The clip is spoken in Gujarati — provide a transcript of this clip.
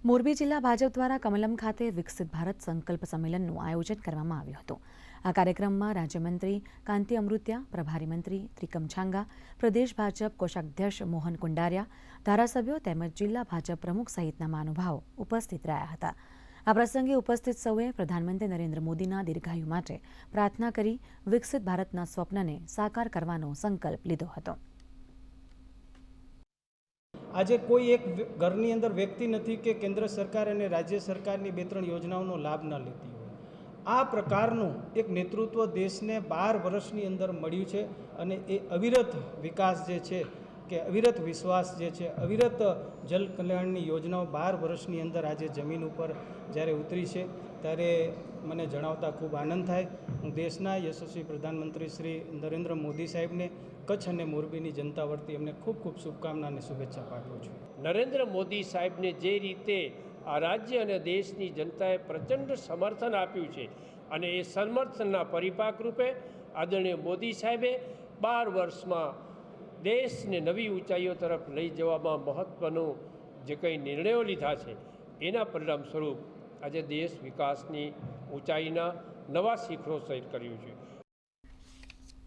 મોરબી જિલ્લા ભાજપ દ્વારા કમલમ ખાતે વિકસિત ભારત સંકલ્પ સંમેલનનું આયોજન કરવામાં આવ્યું હતું। આ કાર્યક્રમમાં રાજ્યમંત્રી કાંતિ અમૃત્યા, પ્રભારી મંત્રી ત્રિકમ છાંગા, પ્રદેશ ભાજપ કોષાધ્યક્ષ મોહન કુંડારિયા, ધારાસભ્યો તેમજ જિલ્લા ભાજપ પ્રમુખ સહિતના મહાનુભાવો ઉપસ્થિત રહ્યા હતા। આ પ્રસંગે ઉપસ્થિત સૌએ પ્રધાનમંત્રી નરેન્દ્ર મોદીના દીર્ઘાયુ માટે પ્રાર્થના કરી વિકસિત ભારતના સ્વપ્નને સાકાર કરવાનો સંકલ્પ લીધો હતો। આજે કોઈ એક ઘરની અંદર વ્યક્તિ નથી કે કેન્દ્ર સરકાર અને રાજ્ય સરકારની 2-3 યોજનાઓનો લાભ ન લેતી હોય। આ પ્રકારનું એક નેતૃત્વ દેશને 12 વર્ષની અંદર મળ્યું છે અને એ અવિરત વિકાસ જે છે કે અવિરત વિશ્વાસ જે છે, અવિરત જલ કલ્યાણની યોજનાઓ 12 વર્ષની અંદર આજે જમીન ઉપર જ્યારે ઉતરી છે ત્યારે મને જણાવતા ખૂબ આનંદ થાય। હું દેશના યશસ્વી પ્રધાનમંત્રી શ્રી નરેન્દ્ર મોદી સાહેબને કચ્છ અને મોરબીની જનતા વતી એમને ખૂબ ખૂબ શુભકામના અને શુભેચ્છા પાઠવું છું। નરેન્દ્ર મોદી સાહેબને જે રીતે આ રાજ્ય અને દેશની જનતાએ પ્રચંડ સમર્થન આપ્યું છે અને એ સમર્થનના પરિપાક રૂપે આદરણીય મોદી સાહેબે 12 વર્ષમાં દેશને નવી ઊંચાઈઓ તરફ લઈ જવામાં મહત્ત્વનું જે કંઈ નિર્ણયો લીધા છે એના પરિણામ સ્વરૂપ આજે દેશ વિકાસની ઊંચાઈના નવા શિખરો સર કર્યું છે।